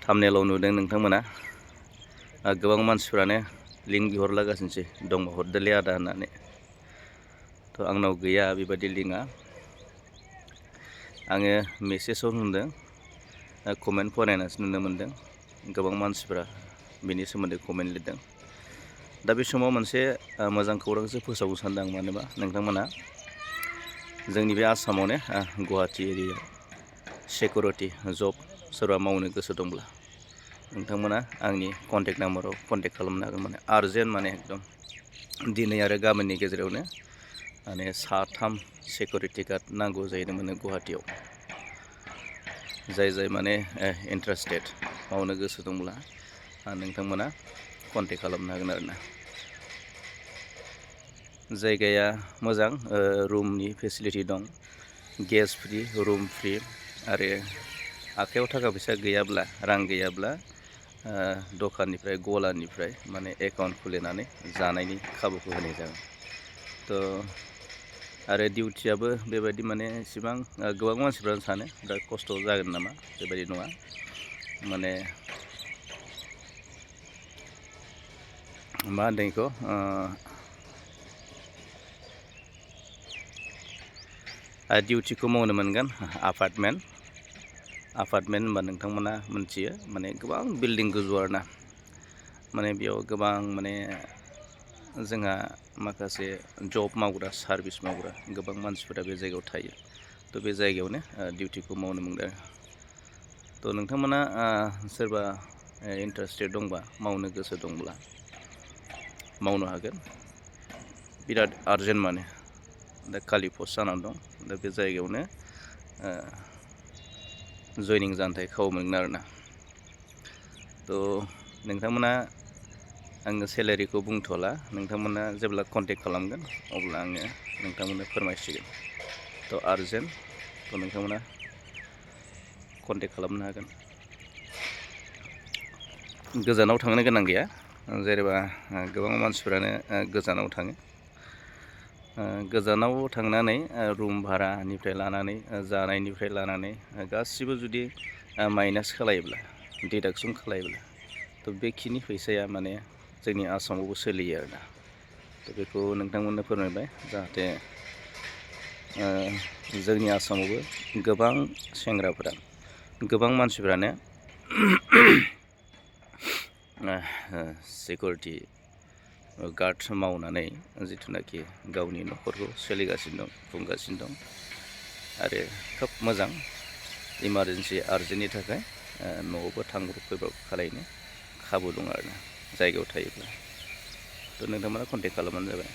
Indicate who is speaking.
Speaker 1: थाम्बनेलाव नुदों नोंथांमोना गोबां मानसिफ्रानो लिंक बिहरलागासिनोसै दंबा हरदोलै आदा होननानै। थ' आंनाव गैया बेबायदि लिंकआ। आङो मेसेजाव नुदों, कमेन्ट फरायनासो नुनो मोनदों। गोबां मानसिफ्रा बेनि सोमोन्दै कमेन्ट लिरदों। दा बे समाव मोनसे मोजां खौरांसो फोसावनो सानदों आं। मानोबा नोंथांमोना जोंनि बे आसामावनो गुवाहाटि एरियायाव सिकिउरिटि जब सोरबा मावनो गोसो दंब्ला नोंथांमोना आंनि कन्टेक्ट नाम्बाराव कन्टेक्ट खालामनो हागोन। माने आर्जेन्ट, माने एकदम दिनै आरो गाबोननि गेजेरावनो माने 3 सिकिउरिटि गार्ड नांगौ जायो माने गुवाहाटियाव। जाय माने इन्टारेस्टेड, मावनो गोसो दंब्ला नोंथांमोना कन्टेक्ट खालामनो हागोन आरोना। जायगाया मोजां, रुमनि फेसिलिटि दं, गेस फ्रि, रुम फ्रि, आरो आखायाव थाखा फैसा गैयाब्ला, रां गैयाब्ला दखाननिफ्राय गलानिफ्राय माने एकाउन्ट खुलिनानै जानायनि खाबुखौ होनाय जागोन। थ' आरो डिउटियाबो बेबायदि माने इसेबां गोबां मानसिफ्रानो सानो बिराद खस्थ' जागोन नामा, बेबायदि नङा। माने मा होनदों बेखौ, डिउटिखौ मावनो मोनगोन। एपार्टमेन्ट होनबा नोंथांमोना मोनथियो, माने गोबां बिल्डिं गोजौ आरोना। माने बेयाव गोबां माने जोंहा माखासे जब मावग्रा, सार्भिस मावग्रा गोबां मानसिफोरा बे जायगायाव थायो। थ' बे जायगायावनो डिउटिखौ मावनो मोनगोन। थ' नोंथांमोना सोरबा इन्टारेस्टेड दंबा, मावनो गोसो दंब्ला मावनो हागोन। बिराद आर्जेन्ट माने दा खालि पस्ट जानानै दं। दा बे जायगायावनो जइनिं जानो थाखाय खाबु मोनगोन आरोना। थ' नोंथांमोना, आङो सेलारिखौ बुंथ'ला, नोंथांमोना जेब्ला कन्टेक्ट खालामगोन अब्ला आङो नोंथांमोननो फोरमायसिगोन। थ' आर्जेन्ट, थ' नोंथांमोना कन्टेक्ट खालामनो हागोन। गोजानाव थांनो गोनां गैया। जेनेबा गोबां मानसिफ्रानो गोजानाव थाङो। गोजानाव थांनानै रुम भारानिफ्राय लानानै, जानायनिफ्राय लानानै गासिबो जुदि माइनास खालायोब्ला, डिडाक्सन खालायोब्ला, थ' बेखिनि फैसाया माने जोंनि आसामावबो सोलियो आरोना। थ' बेखौ नोंथांमोननो फोरमायबाय, जाहाथे जोंनि आसामावबो गोबां सेंग्राफोरा, गोबां मानसिफ्रानो सिकिउरिटि गार्ड मावनानै जिथुनाखि गावनि न'खरखौ सोलिगासिनो दं, खुंगासिनो दं। आरो खोब मोजां, इमारजेन्सि आर्जेन्टनि थाखाय न'आवबो थांब्रब फैब्रब खालायनो खाबु दं आरोना, जायगायाव थायोब्ला। थ' नोंथांमोना कन्टेक्ट खालामबानो जाबाय।